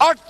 8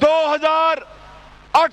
2008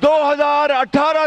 2018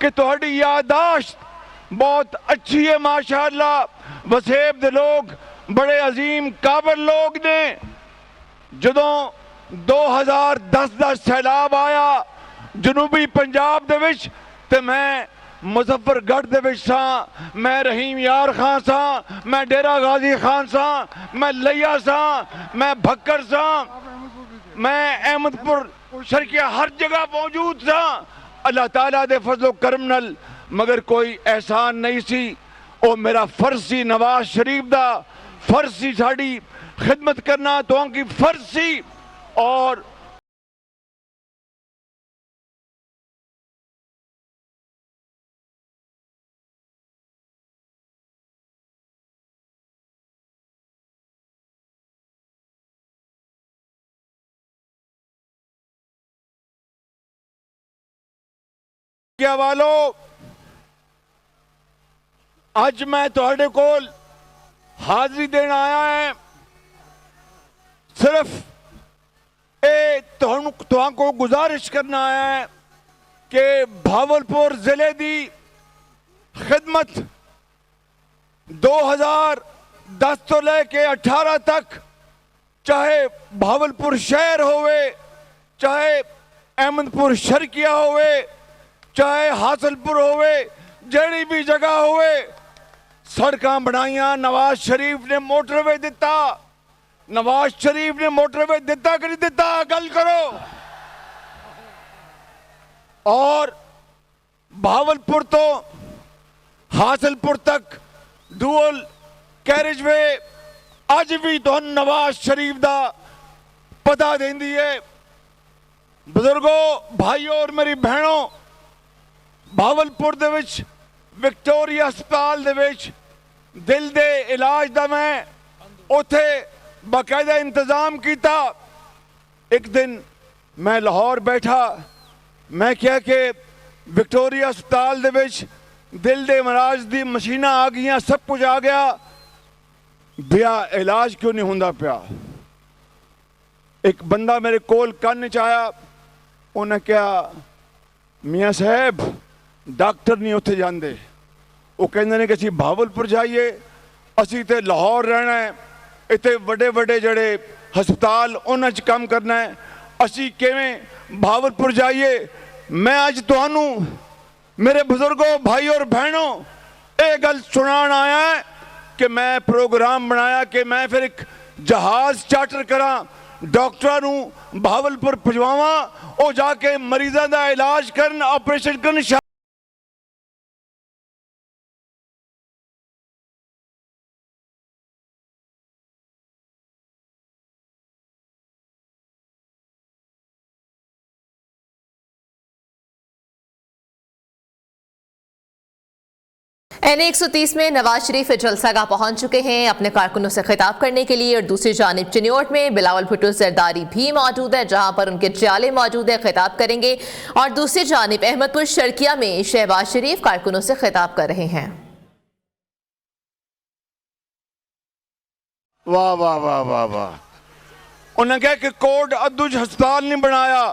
کہ تہاڈی یادداشت بہت اچھی ہے ماشاءاللہ. وسیب دے لوگ بڑے عظیم قابل لوگ نے. جدوں 2010 دا سیلاب آیا جنوبی پنجاب دے وچ تے میں مظفر گڑھ دے وچ ساں, میں رحیم یار خان ساں, میں ڈیرہ غازی خان ساں, میں لیا ساں, میں بھکر ساں, میں احمد پور شرکیہ, ہر جگہ موجود ساں اللہ تعالیٰ دے فضل و کرم نل. مگر کوئی احسان نہیں سی. او میرا فرض سی نواز شریف دا, فرض سی ساڑی خدمت کرنا تو ان کی فرض سی. اور کیا والو آج میں تہاڈے کول حاضری دینا آیا ہے. صرف تہاں کو گزارش کرنا آیا ہے کہ بھاولپور ضلع دی خدمت 2010 تو لے کے 18 تک, چاہے بھاولپور شہر ہوئے, چاہے احمد پور شرکیہ ہوئے, چاہے حاصل پور ہوئے, جڑی بھی جگہ ہوئے, سڑکاں بنائیاں. نواز شریف نے موٹر وے دیتا, نواز شریف نے موٹر وے دیتا کہ نہیں دیتا, گل کرو. اور بھاولپور تو حاصل پور تک ڈوئل کیریج وے اج بھی تو نواز شریف دا پتہ دیندی ہے. بزرگوں, بھائیوں اور میری بہنوں, بھاولپور دے وچ وکٹوریا ہسپتال دے وچ دل دے علاج دا میں اوتھے باقاعدہ انتظام کیتا. ایک دن میں لاہور بیٹھا, میں کیا کہ وکٹوریا ہسپتال دے وچ دل دے مراض دی مشیناں آ گئیاں, سب کچھ آ گیا, بیا علاج کیوں نہیں ہوندا پیا. ایک بندہ میرے کول کن چ آیا, انہیں کہا میاں صاحب ڈاکٹر نہیں اتنے جاندے. وہ کہندے نے کہ اسی بھاولپور جائیے, اسی تے لاہور رہنا ہے, اتنے وڈے وڈے جڑے ہسپتال انہاں چ کام کرنا ہے, اسی کیویں بھاولپور جائیے. میں اج تہانوں میرے بزرگوں, بھائی اور بہنوں اے گل سنان آیا ہے کہ میں پروگرام بنایا کہ میں پھر ایک جہاز چارٹر کراں, ڈاکٹراں نوں بھاولپور پجواواں, او جا کے مریضاں دا علاج کرن, آپریشن کرن. N130 میں نواز شریف جلسہ گاہ پہنچ چکے ہیں اپنے کارکنوں سے خطاب کرنے کے لیے, اور دوسری جانب چنیوٹ میں بلاول بھٹو زرداری بھی موجود ہے جہاں پر ان کے چالے موجود ہیں, خطاب کریں گے. اور دوسری جانب احمد پور شرکیہ میں شہباز شریف کارکنوں سے خطاب کر رہے ہیں. واہ واہ واہ واہ واہ. انہوں نے کہا کہ کوٹ ادوج ہسپتال نہیں بنایا.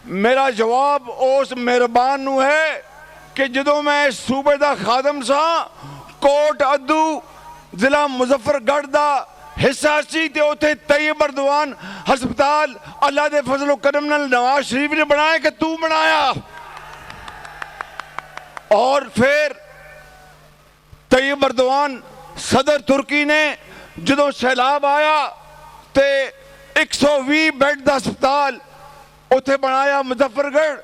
میرا جواب اس مہربان نو ہے کہ جدوں میں صوبے دا خادم سا, کوٹ ادو ضلع مظفر گڑھ دا حصہ سی, تے اوتھے طیب اردوان ہسپتال اللہ دے فضل و کرم نال نواز شریف نے بنایا کہ تو بنایا. اور پھر طیب اردوان صدر ترکی نے جدوں سیلاب آیا تے 120 بیڈ دا ہسپتال اوتھے بنایا مظفر گڑھ.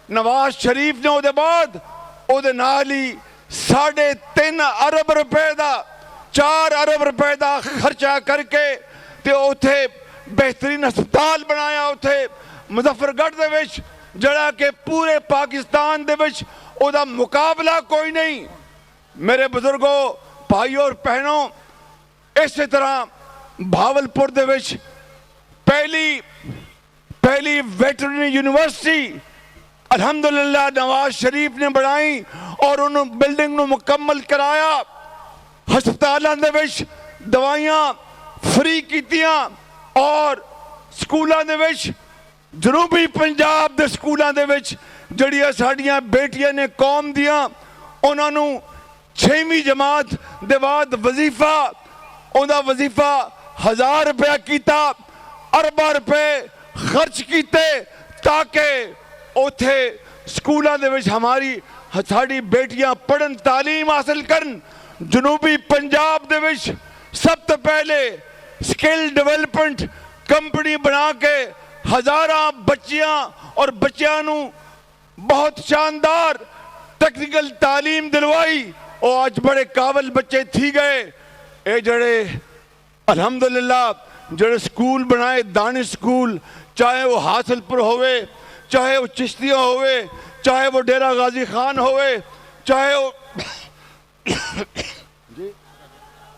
نواز شریف نے او دے بعد او دے نالی 3.5 ارب روپے دا 4 ارب روپے دا خرچہ کر کے تے اوتھے بہترین ہسپتال بنایا اوتھے مظفر گڑھ دے وچ, جڑا کہ پورے پاکستان دے وچ او دا مقابلہ کوئی نہیں. میرے بزرگوں, بھائیوں اور بہنوں, اسی طرح بھاولپور دے وچ پہلی ویٹرنری یونیورسٹی الحمدللہ نواز شریف نے بنائی اور انہوں بلڈنگ نو مکمل کرایا. ہسپتالاں دے وچ دوائیاں فری کیتیاں اور سکولاں دے وچ ਜਨੂਬੀ ਪੰਜਾਬ ਦੇ ਸਕੂਲਾਂ ਦੇ ਵਿੱਚ ਜਿਹੜੀਆਂ ਸਾਡੀਆਂ ਬੇਟੀਆਂ ਨੇ ਕੌਮ ਦੀਆਂ, ਉਹਨਾਂ ਨੂੰ 6ਵੀਂ ਜਮਾਤ ਦੇ ਬਾਅਦ ਵਜ਼ੀਫਾ, ਉਹਦਾ ਵਜ਼ੀਫਾ 1000 ਰੁਪਇਆ ਕੀਤਾ, ਅਰਬਾਂ ਰੁਪਏ ਖਰਚ ਕੀਤੇ ਤਾਂ ਕਿ ਉੱਥੇ ਸਕੂਲਾਂ ਦੇ ਵਿੱਚ ਸਾਡੀ ਬੇਟੀਆਂ ਪੜ੍ਹਨ, ਤਾਲੀਮ ਹਾਸਲ ਕਰਨ। ਜਨੂਬੀ ਪੰਜਾਬ ਦੇ ਵਿੱਚ ਸਭ ਤੋਂ ਪਹਿਲੇ ਸਕਿੱਲ ਡਿਵੈਲਪਮੈਂਟ ਕੰਪਨੀ ਬਣਾ ਕੇ ਹਜ਼ਾਰਾਂ ਬੱਚਿਆਂ ਔਰ ਬੱਚਿਆਂ ਨੂੰ ਬਹੁਤ ਸ਼ਾਨਦਾਰ ਟੈਕਨੀਕਲ ਤਾਲੀਮ ਦਿਲਵਾਈ। ਉਹ ਅੱਜ ਬੜੇ ਕਾਬਲ ਬੱਚੇ ਥੀ ਗਏ। ਇਹ ਜਿਹੜੇ ਅਲਹਮਦੁਲਿਲਾ ਜਿਹੜੇ ਸਕੂਲ ਬਣਾਏ, ਦਾਨਿਸ਼ ਸਕੂਲ, ਚਾਹੇ وہ حاصلپور ہوئے, چاہے وہ چشتیہ ہوئے, چاہے وہ ڈیرہ غازی خان ہوئے, چاہے وہ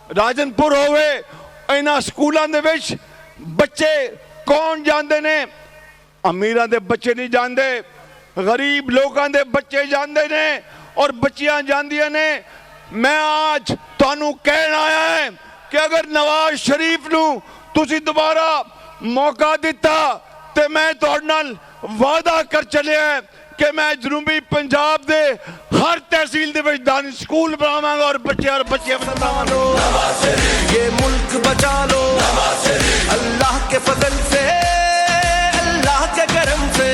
راجن پور ہوئے, اینا سکولاں دے وچ بچے کون جاندے نے؟ امیراں دے بچے نہیں جاندے, غریب لوگاں دے بچے جاندے نے اور بچیاں جاندیاں نے. میں آج تانوں کہنا آیا ہے کہ اگر نواز شریف نو تسی دوبارہ موقع دیتا تے میں تہاڈے نال وعدہ کر چلے ہیں کہ میں جنوبی پنجاب دے ہر تحصیل دے وچ دانش سکول بناواں گا اور بچیاں بناواں گا. یہ ملک بچا لو اللہ کے فضل سے, اللہ کے کرم سے,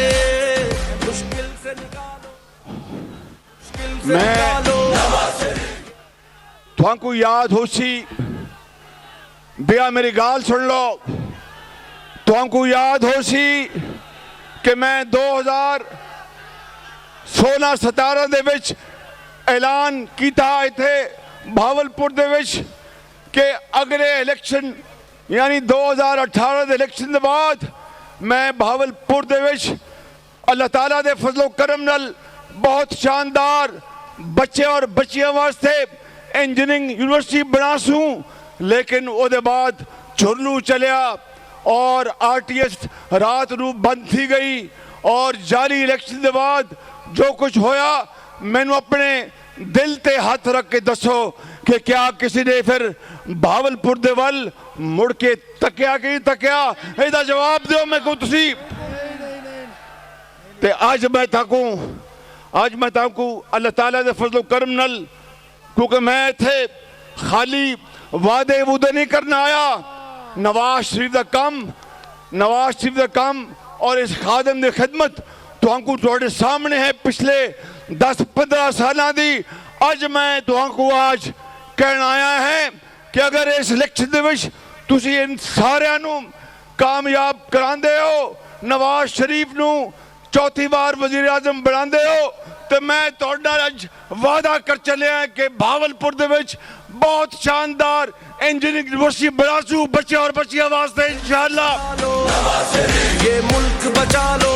مشکل سے نکالو, مشکل سے نکالو. تھوان کو یاد ہو سی بیا میری گال سن لو, تھوان کو یاد ہو سی کہ میں 2016-17 دے وچ اعلان کیتا آئے تھے بھاولپور دے وچ کہ اگلے الیکشن یعنی 2018 دے الیکشن دے بعد میں بھاولپور دے وچ اللہ تعالیٰ دے فضل و کرم نال بہت شاندار بچے اور بچیاں واسطے انجینئرنگ یونیورسٹی بنا سوں. لیکن او دے بعد چھرلو چلیا اور آر ٹی ایس رات نو بند تھی گئی اور جاری الیکشن دے بعد جو کچھ ہویا میں نو اپنے دل تے ہاتھ رکھ کے دسو کہ کیا کسی نے پھر بھاولپور دے ول مڑ کے تکیا کہ نہیں تکیا؟ ایدہ جواب دیو میں کو تسی. تے آج میں تاکوں اللہ تعالیٰ دے فضل و کرم نل, کیونکہ میں تھے خالی وعدے وعدے نہیں کرنا آیا. نواز شریف دا کم اور اس خادم دی خدمت تو ہم کو توڑے سامنے ہے پچھلے 10-15 سالہ دی. آج میں تو ہم کو آج کہنا آیا ہے کہ اگر اس الیکشن دے وچ تسی ان سارے انو کامیاب کران دے ہو, نواز شریف نو چوتھی بار وزیر اعظم بنان دے ہو, تو میں توڑنا آج وعدہ کر چلے ہیں کہ بھاولپور دے وچ بہت شاندار انجینئرنگ یونیورسٹی بنا سوں بچے اور بچیاں واسطے انشاءاللہ. یہ ملک بچا لو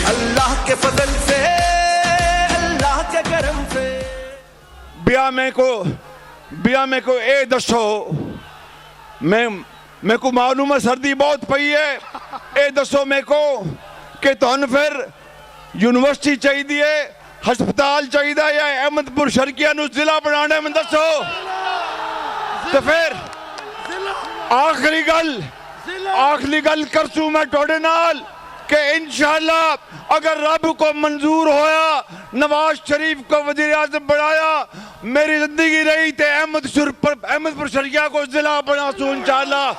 اللہ کے فضل سے, اللہ کے کرم سے. بیا میں کو اے دسو, میں کو معلوم ہے سردی بہت پئی ہے, اے دسو میں کو کہ تہن پھر یونیورسٹی چاہی دیئے, ہسپتال چاہی دا یا احمد پور شرکیہ نو ضلع بنانے میں دسو. تو پھر آخری گل کرسوں میں ٹوڑے نال کہ انشاءاللہ اگر رب کو منظور ہویا نواز شریف کو وزیر اعظم بنایا, میری زندگی رہی تے احمد پور شرکیہ کو ضلع بنا سوں انشاءاللہ.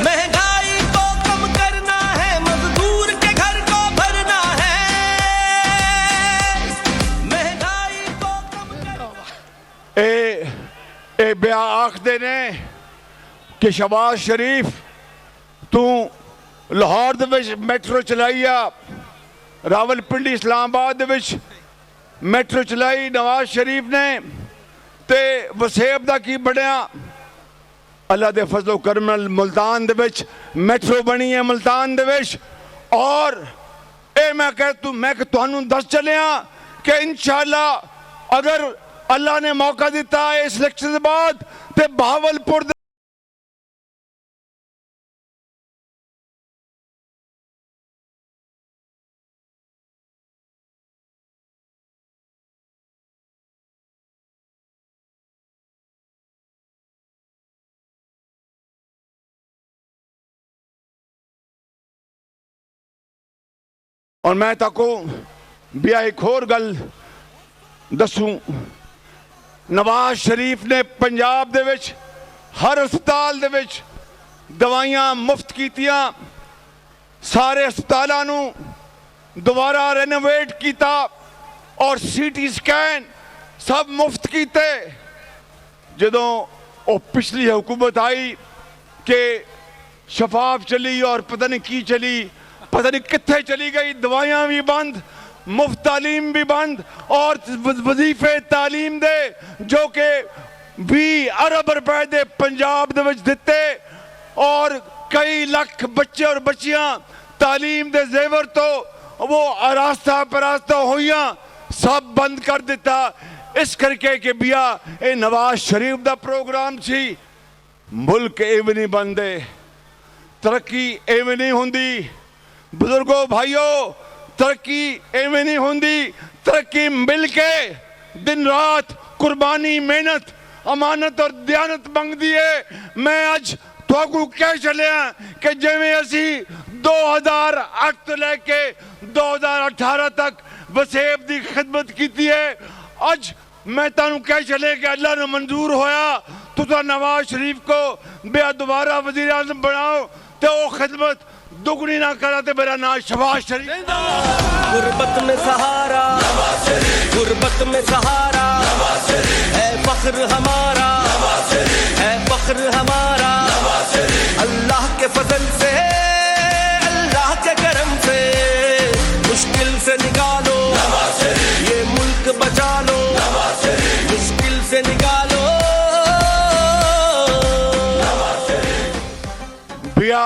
مہنگائی کو کم کرنا ہے, مزدور کے گھر کو بھرنا ہے, مہنگائی کو کم کرنا. اے بیا آخ دے نے کہ شہباز شریف تو لاہور دے وچ میٹرو چلائیا, راول پنڈی اسلام آباد دے وچ میٹرو چلائی نواز شریف نے, تے وسیب دا کی بڑھیا اللہ دے فضل و کرم نال ملتان دے وچ میٹرو بنی ہے ملتان دے وچ. اور اے میں تہانوں دس چلیاں کہ انشاءاللہ اگر اللہ نے موقع دیتا ہے اس الیکشن کے بعد تے بھاولپور اور میں تاکو بیا ایک اور گل دسوں نواز شریف نے پنجاب دے وچ ہر ہسپتال دے وچ دوائیاں مفت کیتیاں سارے ہسپتالاں نو دوبارہ رینوویٹ کیتا اور سی ٹی سکین سب مفت کیتے جدوں وہ پچھلی حکومت آئی کہ شفاف چلی اور پتہ نہیں کی چلی پتہ نہیں کتھے چلی گئی دوائیاں بھی بند مفت تعلیم بھی بند اور وظیفے تعلیم دے جو کہ 20 ارب روپے دے پنجاب دے وچ دتے اور کئی لاکھ بچے اور بچیاں تعلیم دے زیور تو وہ آراستہ پراستہ ہوئیاں سب بند کر دیتا اس کر کے کہ بیا اے نواز شریف دا پروگرام سی ملک ایویں نہیں بندے ترقی ایویں نہیں ہوندی بزرگوں بھائیوں ترقی ایویں نہیں ہوندی ترقی مل کے دن رات قربانی محنت امانت اور دیانت منگ دیے میں اج تو کہہ چلے ہیں کہ جویں اسی 2008 تو لے کے 2018 تک وسیب دی خدمت کیتی ہے اج میں تانوں کہہ چلے کہ اللہ نے منظور ہویا تو نواز شریف کو بیا دوبارہ وزیر اعظم بناؤ تو وہ خدمت دگنی نہ کرا تو میرا نام شہباز شریف غربت میں سہارا غربت میں سہارا ہے فخر ہمارا ہے فخر ہمارا اللہ کے فضل سے اللہ کے کرم سے مشکل سے نکالو یہ ملک بچا لو مشکل سے نکالو بیا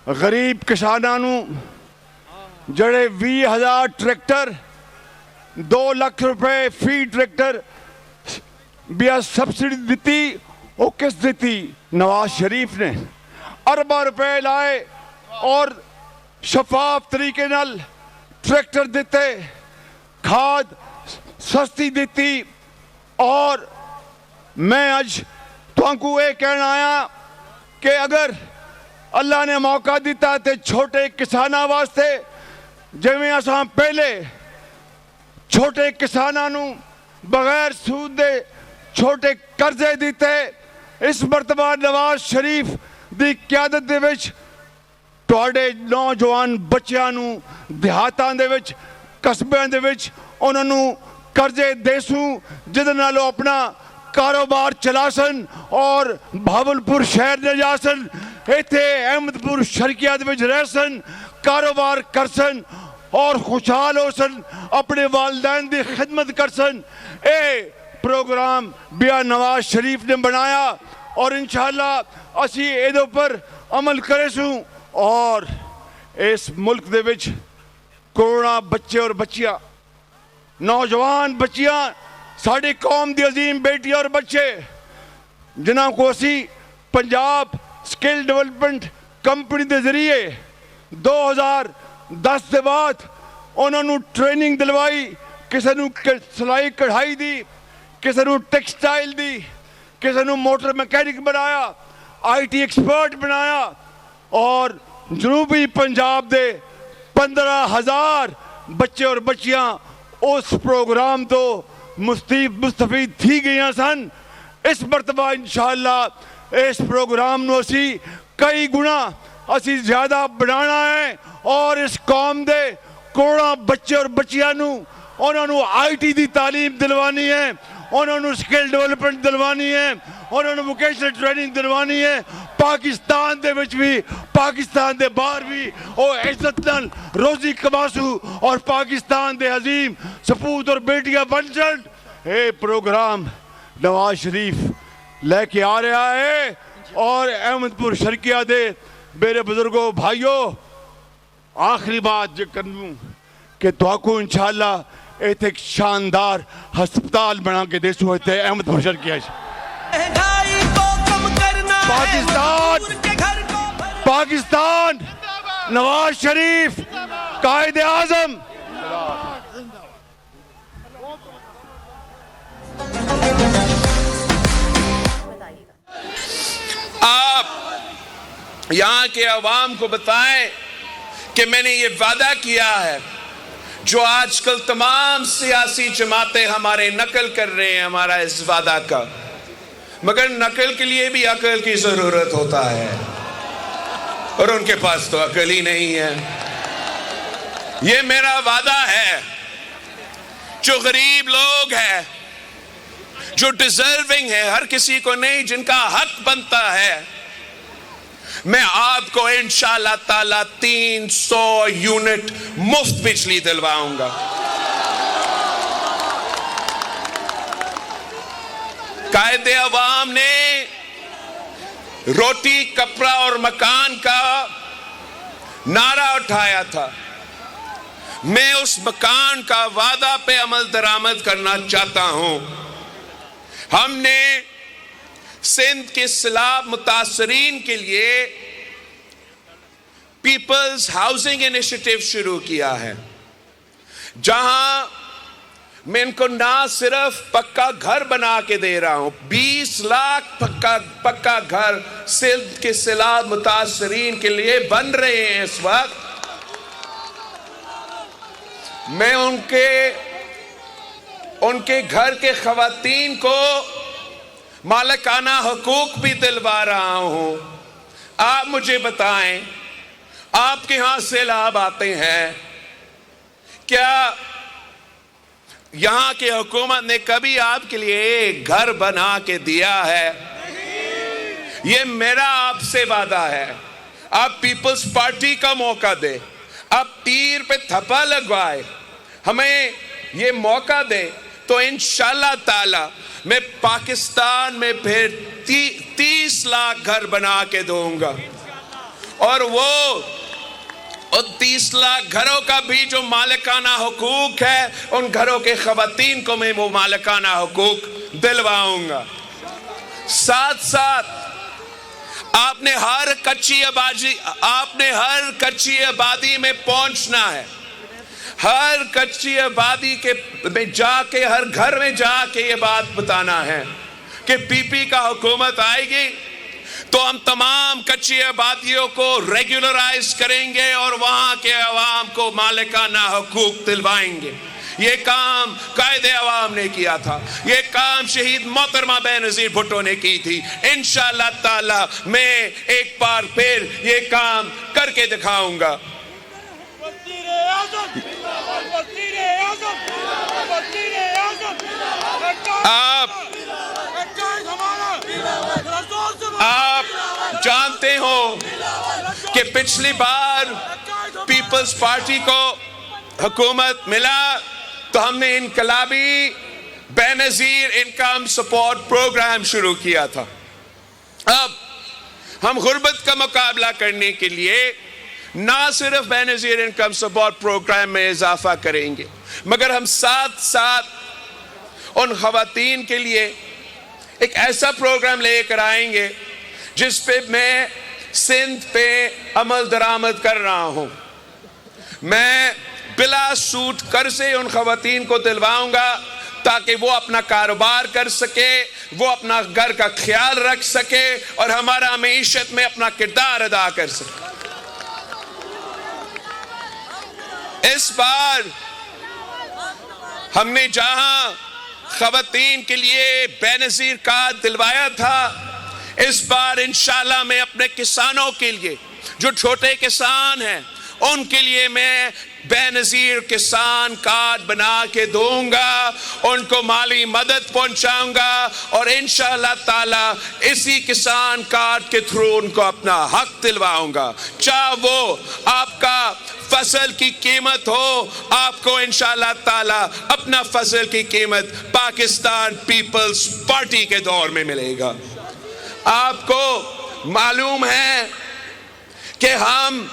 غریب کساناں نو جڑے 20,000 ٹریکٹر 2 لاکھ روپے فی ٹریکٹر بیا سبسڈی دیتی وہ کس دیتی نواز شریف نے ارباں روپے لائے اور شفاف طریقے نال ٹریکٹر دیتے کھاد سستی دیتی اور میں اج تانکو یہ کہنا آیا کہ اگر اللہ نے موقع دیتا تے چھوٹے کساناں واسطے جویں اساں پہلے چھوٹے کساناں نو بغیر سود دے چھوٹے قرضے دیتے اس مرتبہ نواز شریف دی قیادت دے وچ تواڈے نوجوان بچیاں نو دیہاتاں دے وچ قصبیاں دے وچ انہاں نو قرضے دیسوں جدے نال اپنا کاروبار چلا سن اور بھاولپور شہر نے جا سن ایتھے احمد پور شرکیہ دے وچ رہ سن کاروبار کر سن اور خوشحال ہو سن اپنے والدین دی خدمت کر سن اے پروگرام بیا نواز شریف نے بنایا اور انشاءاللہ اسی ایدو پر عمل کرے سوں اور اس ملک دے وچ کروڑاں بچے اور بچیاں نوجوان بچیاں ساڑی قوم دی عظیم بیٹی اور بچے جنہاں کو اسی پنجاب سکل ڈیولپمنٹ کمپنی دے ذریعے 2010 دے بعد انہوں نے ٹریننگ دلوائی کسی نو سلائی کڑھائی دی کسی نو ٹیکسٹائل دی کسی نو موٹر میکینک بنایا آئی ٹی ایکسپرٹ بنایا اور جنوبی پنجاب دے 15,000 بچے اور بچیاں اس پروگرام تو مستفید تھی گئیاں سن اس مرتبہ انشاءاللہ اس پروگرام نو اسی کئی گنا اسی زیادہ بنانا ہے اور اس قوم دے کروڑاں بچے اور بچیاں نو انہوں نے آئی ٹی دی تعلیم دلوانی ہے انہوں نے سکل ڈیولپمنٹ دلوانی ہے انہوں نے ووکیشنل ٹریننگ دلوانی ہے پاکستان دے وچ بھی پاکستان دے باہر بھی او عزت نال روزی کماسو اور پاکستان دے عظیم سپوت اور بیٹیاں بن جن اے پروگرام نواز شریف لے کے آ رہا ہے اور احمد پور شرکیہ دے میرے بزرگوں بھائیوں آخری بات جو کرنوں کہ تو انشاءاللہ ایتھے ایک شاندار ہسپتال بنا کے دیسو ایتھے احمد پور شرکیہ پاکستان نواز شریف قائد اعظم آپ یہاں کے عوام کو بتائیں کہ میں نے یہ وعدہ کیا ہے جو آج کل تمام سیاسی جماعتیں ہمارے نقل کر رہے ہیں ہمارا اس وعدہ کا، مگر نقل کے لیے بھی عقل کی ضرورت ہوتا ہے اور ان کے پاس تو عقل ہی نہیں ہے۔ یہ میرا وعدہ ہے، جو غریب لوگ ہیں، جو ڈیزرونگ ہے، ہر کسی کو نہیں، جن کا حق بنتا ہے، میں آپ کو انشاءاللہ تعالی 300 یونٹ مفت بجلی دلواؤں گا۔ قائد عوام نے روٹی، کپڑا اور مکان کا نعرہ اٹھایا تھا، میں اس مکان کا وعدہ پہ عمل درآمد کرنا چاہتا ہوں۔ ہم نے سندھ کے سیلاب متاثرین کے لیے پیپلز ہاؤسنگ انیشیٹو شروع کیا ہے، جہاں میں ان کو نہ صرف پکا گھر بنا کے دے رہا ہوں، 20 لاکھ پکا گھر سندھ کے سیلاب متاثرین کے لیے بن رہے ہیں اس وقت۔ میں ان کے گھر کے خواتین کو مالکانہ حقوق بھی دلوا رہا ہوں۔ آپ مجھے بتائیں، آپ کے ہاں سیلاب آتے ہیں، کیا یہاں کی حکومت نے کبھی آپ کے لیے ایک گھر بنا کے دیا ہے؟ یہ میرا آپ سے وعدہ ہے۔ آپ پیپلز پارٹی کا موقع دے، آپ تیر پہ تھپا لگوائے، ہمیں یہ موقع دے تو انشاءاللہ تعالی میں پاکستان میں پھر 30 لاکھ گھر بنا کے دوں گا، اور وہ 30 لاکھ گھروں کا بھی جو مالکانہ حقوق ہے، ان گھروں کے خواتین کو میں وہ مالکانہ حقوق دلواؤں گا۔ ساتھ ساتھ آپ نے ہر کچی آبادی میں پہنچنا ہے، ہر کچی آبادی میں جا کے، ہر گھر میں جا کے یہ بات بتانا ہے کہ پی پی کا حکومت آئے گی تو ہم تمام کچی آبادیوں کو ریگولرائز کریں گے اور وہاں کے عوام کو مالکانہ حقوق دلوائیں گے۔ یہ کام قائد عوام نے کیا تھا، یہ کام شہید محترمہ بے نظیر بھٹو نے کی تھی۔ انشاءاللہ تعالی میں ایک بار پھر یہ کام کر کے دکھاؤں گا۔ آپ جانتے ہو کہ پچھلی بار پیپلز پارٹی کو حکومت ملا تو ہم نے انقلابی بے نظیر انکم سپورٹ پروگرام شروع کیا تھا۔ اب ہم غربت کا مقابلہ کرنے کے لیے نہ صرف بے نظیر انکم سپورٹ پروگرام میں اضافہ کریں گے، مگر ہم ساتھ ساتھ ان خواتین کے لیے ایک ایسا پروگرام لے کر آئیں گے جس پہ میں سندھ پہ عمل درآمد کر رہا ہوں۔ میں بلا سود قرضے ان خواتین کو دلواؤں گا تاکہ وہ اپنا کاروبار کر سکے، وہ اپنا گھر کا خیال رکھ سکے اور ہمارا معیشت میں اپنا کردار ادا کر سکے۔ اس بار ہم نے جہاں خواتین کے لیے بے نظیر کارڈ دلوایا تھا، اس بار انشاءاللہ میں اپنے کسانوں کے لیے، جو چھوٹے کسان ہیں، ان کے لیے میں بے نظیر کسان کارڈ بنا کے دوں گا، ان کو مالی مدد پہنچاؤں گا اور انشاءاللہ تعالی اسی کسان کارڈ کے تھرو ان کو اپنا حق دلواؤں گا۔ چاہے وہ آپ کا فصل کی قیمت ہو، آپ کو انشاءاللہ تعالی اپنا فصل کی قیمت پاکستان پیپلز پارٹی کے دور میں ملے گا۔ آپ کو معلوم ہے کہ ہم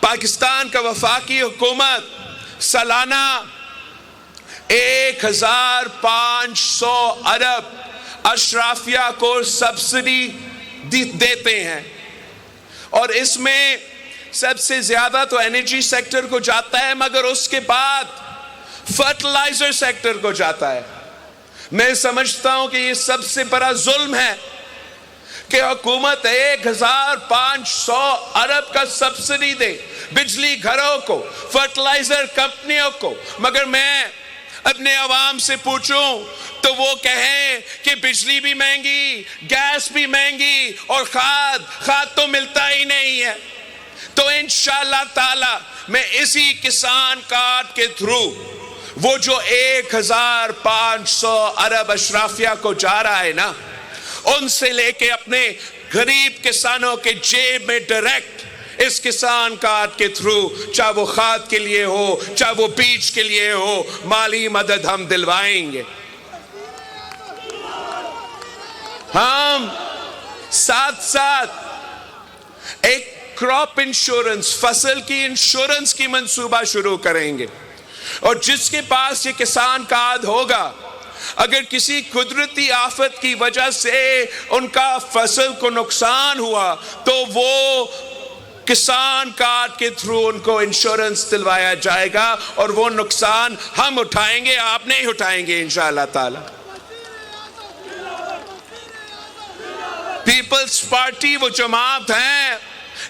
پاکستان کا وفاقی حکومت سالانہ 1500 ارب اشرافیہ کو سبسڈی دیتے ہیں، اور اس میں سب سے زیادہ تو انرجی سیکٹر کو جاتا ہے، مگر اس کے بعد فرٹیلائزر سیکٹر کو جاتا ہے۔ میں سمجھتا ہوں کہ یہ سب سے بڑا ظلم ہے کہ حکومت 1500 ارب کا سبسڈی دے بجلی گھروں کو، فرٹیلائزر کمپنیوں کو، مگر میں اپنے عوام سے پوچھوں تو وہ کہیں کہ بجلی بھی مہنگی، گیس بھی مہنگی، اور کھاد تو ملتا ہی نہیں ہے۔ تو انشاءاللہ تعالی میں اسی کسان کارڈ کے تھرو وہ جو 1500 ارب اشرافیہ کو جا رہا ہے نا، ان سے لے کے اپنے غریب کسانوں کے جیب میں ڈائریکٹ اس کسان کارڈ کے تھرو، چاہے وہ کھاد کے لیے ہو، چاہے وہ بیج کے لیے ہو، مالی مدد ہم دلوائیں گے۔ ہم ساتھ ساتھ ایک کراپ انشورنس، فصل کی انشورنس کی منصوبہ شروع کریں گے، اور جس کے پاس یہ کسان کارڈ ہوگا، اگر کسی قدرتی آفت کی وجہ سے ان کا فصل کو نقصان ہوا تو وہ کسان کارڈ کے تھرو ان کو انشورنس دلوایا جائے گا، اور وہ نقصان ہم اٹھائیں گے، آپ نہیں اٹھائیں گے انشاءاللہ تعالی۔ پیپلز پارٹی وہ جماعت ہے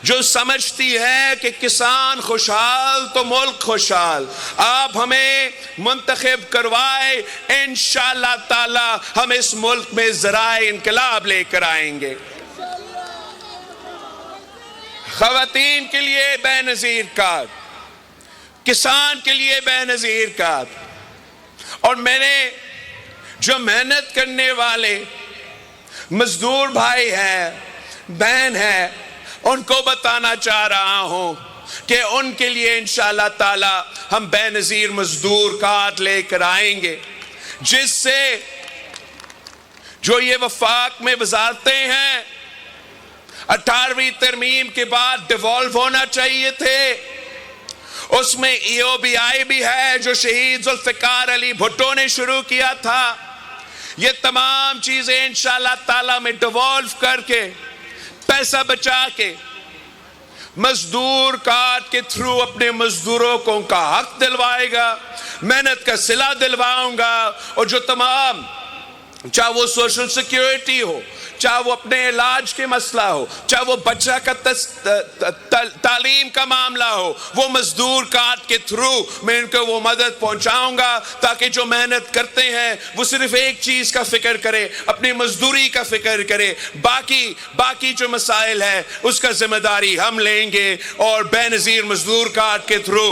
جو سمجھتی ہے کہ کسان خوشحال تو ملک خوشحال۔ آپ ہمیں منتخب کروائے، انشاءاللہ تعالی ہم اس ملک میں ذرائع انقلاب لے کر آئیں گے۔ خواتین کے لیے بے نظیر کارڈ، کسان کے لیے بے نظیر کارڈ، اور میں نے جو محنت کرنے والے مزدور بھائی ہیں، بہن ہیں، ان کو بتانا چاہ رہا ہوں کہ ان کے لیے انشاءاللہ تعالی ہم بے نظیر مزدور کارڈ لے کر آئیں گے، جس سے جو یہ وفاق میں وزارتیں ہیں 18ویں ترمیم کے بعد ڈیوالو ہونا چاہیے تھے، اس میں EOBI بھی ہے جو شہید ذوالفقار علی بھٹو نے شروع کیا تھا۔ یہ تمام چیزیں انشاءاللہ تعالی میں ڈیوالو کر کے، پیسہ بچا کے، مزدور کارڈ کے تھرو اپنے مزدوروں کو ان کا حق دلوائے گا، محنت کا صلہ دلواؤں گا، اور جو تمام، چاہے وہ سوشل سیکیورٹی ہو، چاہے وہ اپنے علاج کے مسئلہ ہو، چاہے وہ بچہ کا تعلیم کا معاملہ ہو، وہ مزدور کارڈ کے تھرو میں ان کو وہ مدد پہنچاؤں گا، تاکہ جو محنت کرتے ہیں وہ صرف ایک چیز کا فکر کرے، اپنی مزدوری کا فکر کرے، باقی جو مسائل ہے اس کا ذمہ داری ہم لیں گے، اور بے نظیر مزدور کارڈ کے تھرو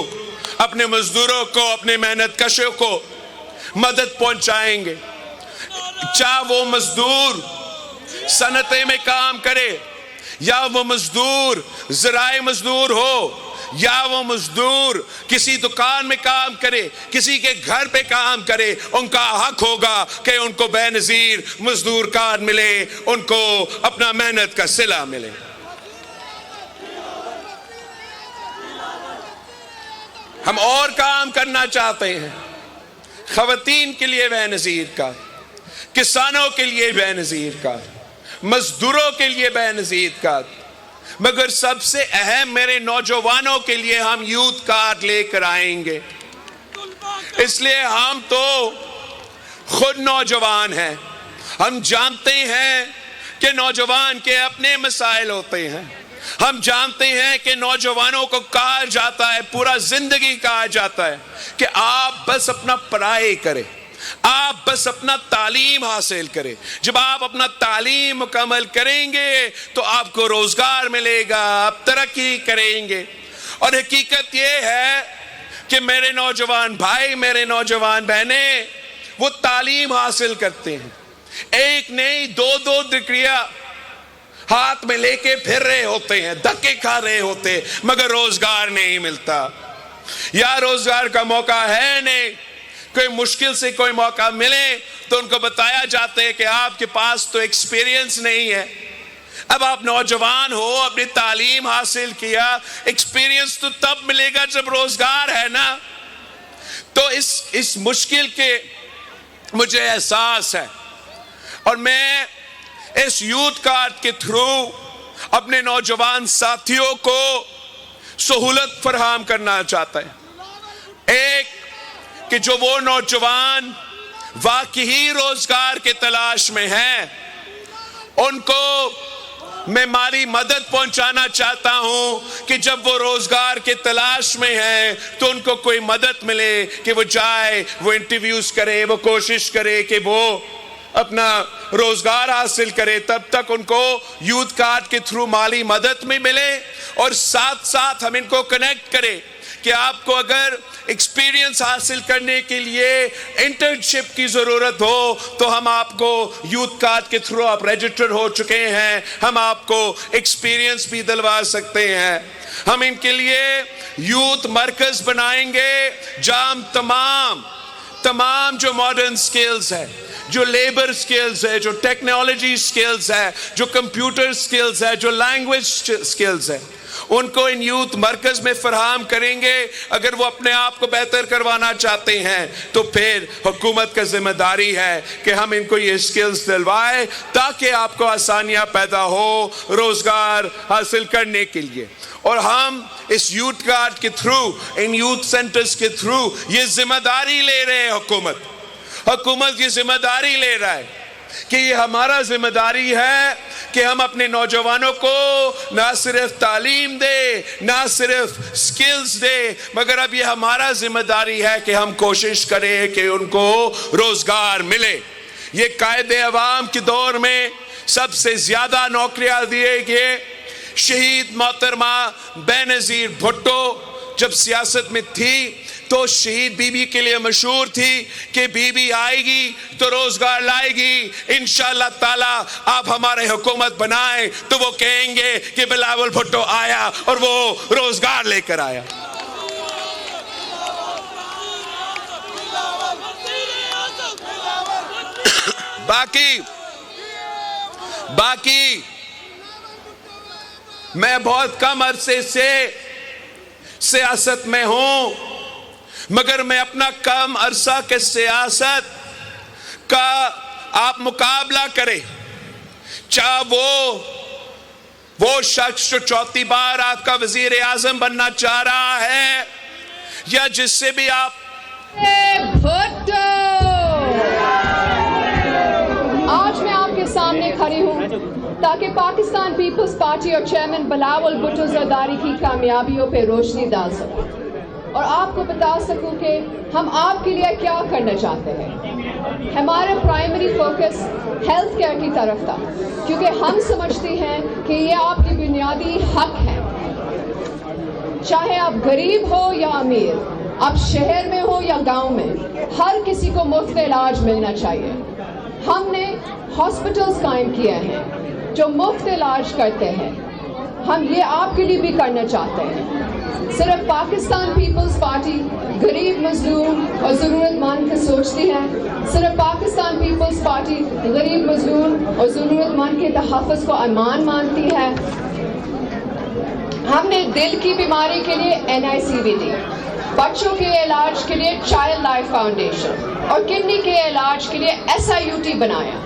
اپنے مزدوروں کو، اپنے محنت کشوں کو مدد پہنچائیں گے۔ چاہے وہ مزدور صنعتیں میں کام کرے، یا وہ مزدور زراعی مزدور ہو، یا وہ مزدور کسی دکان میں کام کرے، کسی کے گھر پہ کام کرے، ان کا حق ہوگا کہ ان کو بے نظیر مزدور کارڈ ملے، ان کو اپنا محنت کا صلہ ملے۔ ہم اور کام کرنا چاہتے ہیں، خواتین کے لیے بے نظیر کارڈ، کسانوں کے لیے بے نظیر کارڈ، مزدوروں کے لیے بے نظیر کارڈ، مگر سب سے اہم میرے نوجوانوں کے لیے ہم یوتھ کارڈ لے کر آئیں گے۔ اس لیے ہم تو خود نوجوان ہیں، ہم جانتے ہیں کہ نوجوان کے اپنے مسائل ہوتے ہیں، ہم جانتے ہیں کہ نوجوانوں کو کہا جاتا ہے، پورا زندگی کہا جاتا ہے کہ آپ بس اپنا پڑھائی کریں، آپ بس اپنا تعلیم حاصل کریں، جب آپ اپنا تعلیم مکمل کریں گے تو آپ کو روزگار ملے گا، آپ ترقی کریں گے۔ اور حقیقت یہ ہے کہ میرے نوجوان بھائی، میرے نوجوان بہنیں، وہ تعلیم حاصل کرتے ہیں، ایک نہیں دو ڈگریاں ہاتھ میں لے کے پھر رہے ہوتے ہیں، دھکے کھا رہے ہوتے ہیں، مگر روزگار نہیں ملتا، یا روزگار کا موقع ہے نہیں۔ کوئی مشکل سے کوئی موقع ملے تو ان کو بتایا جاتا ہے کہ آپ کے پاس تو ایکسپیرینس نہیں ہے، اب آپ نوجوان ہو، اپنی تعلیم حاصل کیا، ایکسپیرینس تو تب ملے گا جب روزگار ہے نا۔ تو اس مشکل کے مجھے احساس ہے، اور میں اس یوتھ کارڈ کے تھرو اپنے نوجوان ساتھیوں کو سہولت فراہم کرنا چاہتا ہے۔ ایک کہ جو وہ نوجوان واقعی روزگار کے تلاش میں ہیں، ان کو میں مالی مدد پہنچانا چاہتا ہوں کہ جب وہ روزگار کے تلاش میں ہیں تو ان کو کوئی مدد ملے کہ وہ جائے, وہ انٹرویوز کرے, وہ کوشش کرے کہ وہ اپنا روزگار حاصل کرے. تب تک ان کو یوتھ کارڈ کے تھرو مالی مدد میں ملے, اور ساتھ ساتھ ہم ان کو کنیکٹ کریں کہ آپ کو اگر ایکسپیرینس حاصل کرنے کے لیے انٹرنشپ کی ضرورت ہو تو ہم آپ کو یوتھ کارڈ کے تھرو, آپ رجسٹر ہو چکے ہیں, ہم آپ کو ایکسپیرینس بھی دلوا سکتے ہیں. ہم ان کے لیے یوتھ مرکز بنائیں گے جہاں تمام جو ماڈرن سکلز ہے, جو لیبر سکلز ہے, جو ٹیکنالوجی سکلز ہے, جو کمپیوٹر سکلز ہے, جو لینگویج سکلز ہے, ان کو ان یوتھ مرکز میں فراہم کریں گے. اگر وہ اپنے آپ کو بہتر کروانا چاہتے ہیں تو پھر حکومت کا ذمہ داری ہے کہ ہم ان کو یہ سکلز دلوائیں تاکہ آپ کو آسانیاں پیدا ہو روزگار حاصل کرنے کے لیے. اور ہم اس یوتھ کارڈ کے تھرو, ان یوتھ سینٹرز کے تھرو یہ ذمہ داری لے رہے ہیں. حکومت یہ ذمہ داری لے رہا ہے کہ یہ ہمارا ذمہ داری ہے کہ ہم اپنے نوجوانوں کو نہ صرف تعلیم دے, نہ صرف سکلز دے, مگر اب یہ ہمارا ذمہ داری ہے کہ ہم کوشش کریں کہ ان کو روزگار ملے. یہ قائد عوام کے دور میں سب سے زیادہ نوکریاں دیے گئے. شہید محترمہ بے نظیر بھٹو جب سیاست میں تھی تو شہید بی بی کے لیے مشہور تھی کہ بی بی آئے گی تو روزگار لائے گی. انشاءاللہ تعالی آپ ہمارے حکومت بنائیں تو وہ کہیں گے کہ بلاول بھٹو آیا اور وہ روزگار لے کر آیا. باقی میں بہت کم عرصے سے سیاست میں ہوں, مگر میں اپنا کم عرصہ کے سیاست کا آپ مقابلہ کریں, چاہے وہ شخص جو چوتھی بار آپ کا وزیر اعظم بننا چاہ رہا ہے یا جس سے بھی آپ. آج میں آپ کے سامنے کھڑی ہوں تاکہ پاکستان پیپلز پارٹی اور چیئرمین بلاول بھٹو زرداری کی کامیابیوں پہ روشنی ڈال سکوں اور آپ کو بتا سکوں کہ ہم آپ کے لیے کیا کرنا چاہتے ہیں. ہمارا پرائمری فوکس ہیلتھ کیئر کی طرف تھا کیونکہ ہم سمجھتے ہیں کہ یہ آپ کی بنیادی حق ہے. چاہے آپ غریب ہو یا امیر, آپ شہر میں ہو یا گاؤں میں, ہر کسی کو مفت علاج ملنا چاہیے. ہم نے ہاسپٹلز قائم کیے ہیں جو مفت علاج کرتے ہیں. ہم یہ آپ کے لیے بھی کرنا چاہتے ہیں. صرف پاکستان پیپلز پارٹی غریب مظلوم اور ضرورت مند کو سوچتی ہے. صرف پاکستان پیپلز پارٹی غریب مظلوم اور ضرورت مند کے تحفظ کو ایمان مانتی ہے. ہم نے دل کی بیماری کے لیے NICV دی, بچوں کے علاج کے لیے چائلڈ لائف فاؤنڈیشن اور کڈنی کے علاج کے لیے SIUT بنایا.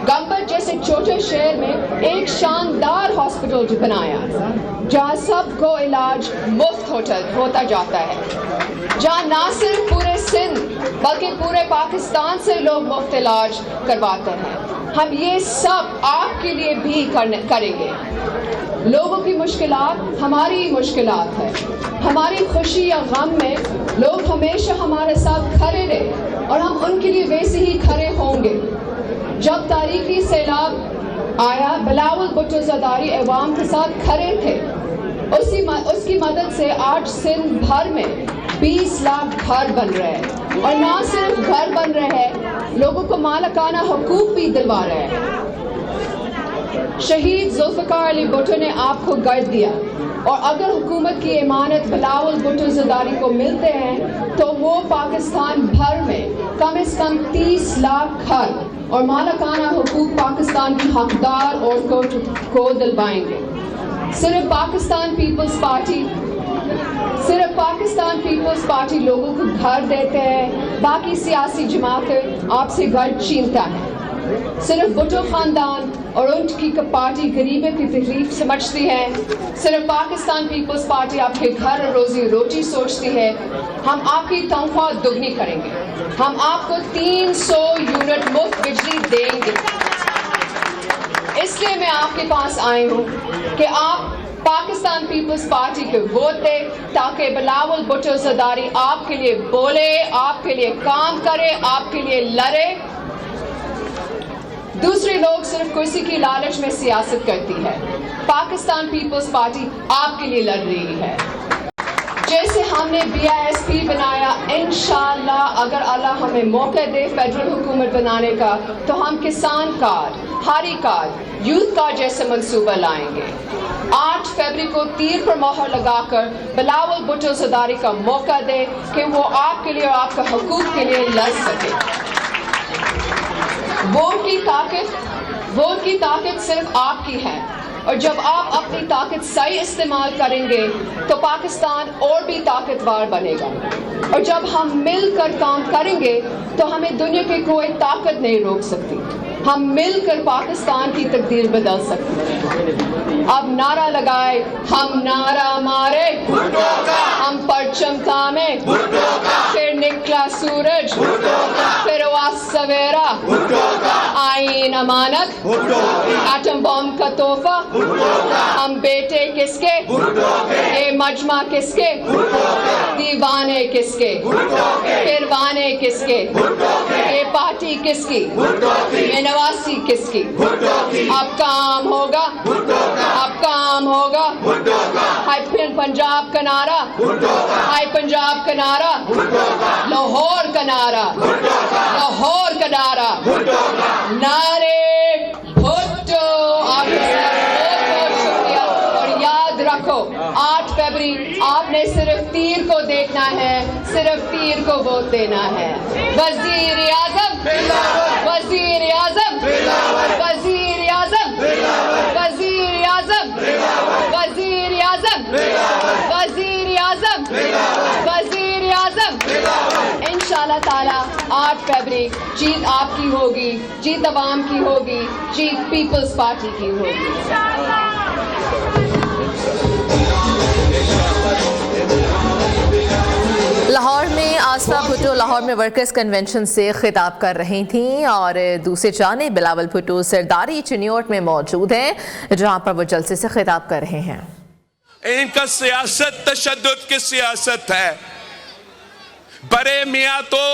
گمبت جیسے چھوٹے شہر میں ایک شاندار ہاسپٹل بنایا جہاں سب کو علاج مفت ہوتا جاتا ہے, جہاں نہ صرف پورے سندھ بلکہ پورے پاکستان سے لوگ مفت علاج کرواتے ہیں. ہم یہ سب آپ کے لیے بھی کریں گے. لوگوں کی مشکلات ہماری مشکلات ہے. ہماری خوشی یا غم میں لوگ ہمیشہ ہمارے ساتھ کھڑے رہے اور ہم ان کے لیے ویسے ہی کھڑے ہوں گے. جب تاریخی سیلاب آیا بلاول بھٹو زرداری عوام کے ساتھ کھڑے تھے. اس کی مدد سے آج سندھ بھر میں 20 لاکھ گھر بن رہے ہیں, اور نہ صرف گھر بن رہے ہیں, لوگوں کو مالکانہ حقوق بھی دلوا رہے ہیں. شہید ذوالفقار علی بھٹو نے آپ کو گھر دیا, اور اگر حکومت کی امانت بلاول بھٹو زرداری کو ملتے ہیں تو وہ پاکستان بھر میں کم از کم 30 لاکھ گھر اور مالکانہ حقوق پاکستان کی حقدار عورتوں کو دلوائیں گے. صرف پاکستان پیپلز پارٹی لوگوں کو گھر دیتے ہیں, باقی سیاسی جماعتیں آپ سے گھر چھینتا ہے. صرف بھٹو خاندان اور ان کی پارٹی غریبوں کی تکلیف سمجھتی ہے. صرف پاکستان پیپلز پارٹی آپ کے گھر اور روزی روٹی سوچتی ہے. ہم آپ کی تنخواہ دگنی کریں گے. ہم آپ کو 300 یونٹ مفت بجلی دیں گے. اس لیے میں آپ کے پاس آئی ہوں کہ آپ پاکستان پیپلز پارٹی کے ووٹ دیں تاکہ بلاول بھٹو زرداری آپ کے لیے بولے, آپ کے لیے کام کرے, آپ کے لیے لڑے. دوسرے لوگ صرف کرسی کی لالچ میں سیاست کرتی ہے. پاکستان پیپلز پارٹی آپ کے لیے لڑ رہی ہے. جیسے ہم نے BISP بنایا, انشاءاللہ اگر اللہ ہمیں موقع دے فیڈرل حکومت بنانے کا تو ہم کسان کارڈ, ہاری کارڈ, یوتھ کارڈ جیسے منصوبہ لائیں گے. 8 فروری کو تیر پر مہر لگا کر بلاول بھٹو زرداری کا موقع دے کہ وہ آپ کے لیے اور آپ کے حقوق کے لیے لڑ سکے. ووٹ کی طاقت صرف آپ کی ہے, اور جب آپ اپنی طاقت صحیح استعمال کریں گے تو پاکستان اور بھی طاقتور بنے گا. اور جب ہم مل کر کام کریں گے تو ہمیں دنیا کی کوئی طاقت نہیں روک سکتی. ہم مل کر پاکستان کی تقدیر بدل سکتے ہیں. اب نعرہ لگائے, ہم نعرہ مارے, ہم پرچم تھامے, پھر نکلا سورج, پھر ہوا سویرا, آئین امانت, ایٹم بم کا تحفہ, ہم بیٹے کس کے, اے مجمع کس کے, دیوانے کس کے, پھر وانے کس کے, یہ پارٹی کس کی, یہ نواسی کس کی. اب کام ہوگا, اب کام ہوگا. ہائی پنجاب کا نعرہ, ہائی پنجاب کا نعرہ, لاہور کا نعرہ, لاہور کا نعرہ, نعرے بھٹو. آپ کا بہت بہت شکریہ. اور یاد رکھو 8 فروری آپ نے صرف تیر کو دیکھنا ہے, صرف تیر کو ووٹ دینا ہے. وزیر اعظم, وزیر اعظم, وزیر اعظم, وزیر اعظم, وزیر اعظم, وزیر اعظم, وزیر اعظم. انشاءاللہ تعالی 8 فروری جیت آپ کی ہوگی, جیت عوام کی ہوگی, جیت پیپلز پارٹی کی ہوگی. لاہور میں آصفہ بھٹو لاہور میں ورکرز کنونشن سے خطاب کر رہی تھیں, اور دوسری جانب بلاول بھٹو زرداری چنیوٹ میں موجود ہیں جہاں پر وہ جلسے سے خطاب کر رہے ہیں. ان کا سیاست تشدد کی سیاست ہے. بڑے میاں تو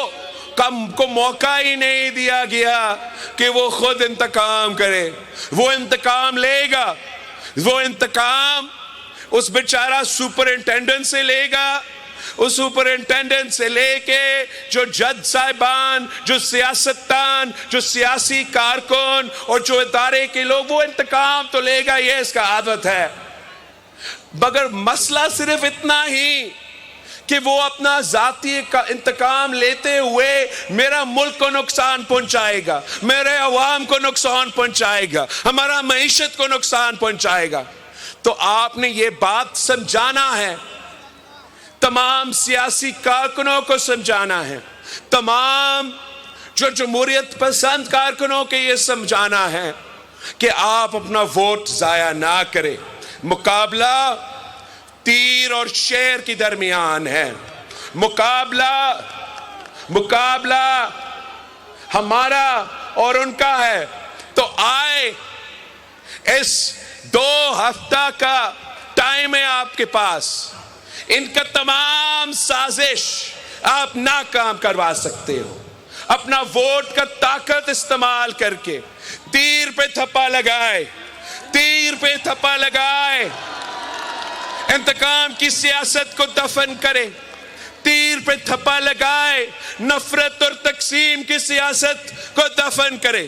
کو موقع ہی نہیں دیا گیا کہ وہ خود انتقام کرے. وہ انتقام لے گا, وہ انتقام اس بیچارہ سپرنٹینڈنٹ سے لے گا. اس سپرنٹینڈنٹ سے لے کے جو جج صاحبان, جو سیاستدان, جو سیاسی کارکن اور جو ادارے کے لوگ, وہ انتقام تو لے گا, یہ اس کا عادت ہے. مگر مسئلہ صرف اتنا ہی کہ وہ اپنا ذاتی انتقام لیتے ہوئے میرا ملک کو نقصان پہنچائے گا, میرے عوام کو نقصان پہنچائے گا, ہمارا معیشت کو نقصان پہنچائے گا. تو آپ نے یہ بات سمجھانا ہے, تمام سیاسی کارکنوں کو سمجھانا ہے, تمام جو جمہوریت پسند کارکنوں کے یہ سمجھانا ہے کہ آپ اپنا ووٹ ضائع نہ کریں. مقابلہ تیر اور شیر کے درمیان ہے. مقابلہ ہمارا اور ان کا ہے. تو آئے, اس 2 ہفتہ کا ٹائم ہے آپ کے پاس. ان کا تمام سازش آپ ناکام کروا سکتے ہو. اپنا ووٹ کا طاقت استعمال کر کے تیر پہ تھپا لگائے, تیر پہ تھپا لگائے, انتقام کی سیاست کو دفن کرے. تیر پہ تھپا لگائے, نفرت اور تقسیم کی سیاست کو دفن کرے.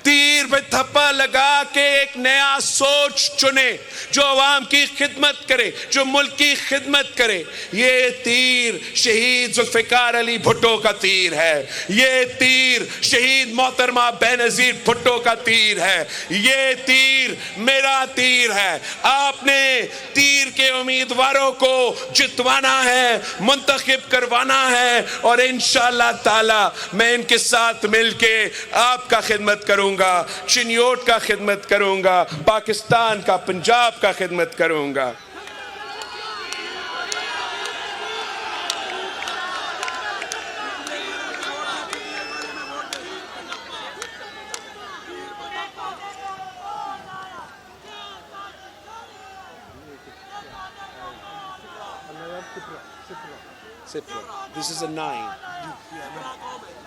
تیر پہ تھپا لگا کے ایک نیا سوچ چنے جو عوام کی خدمت کرے, جو ملک کی خدمت کرے. یہ تیر شہید ذوالفقار علی بھٹو کا تیر ہے. یہ تیر شہید محترمہ بینظیر بھٹو کا تیر ہے. یہ تیر میرا تیر ہے. آپ نے تیر کے امیدواروں کو جتوانا ہے, منتخب کروانا ہے, اور انشاءاللہ تعالی میں ان کے ساتھ مل کے آپ کا خدمت کروں گا, چنیوٹ کا خدمت کروں گا, پاکستان کا, پنجاب کا خدمت کروں گا. This is a 9.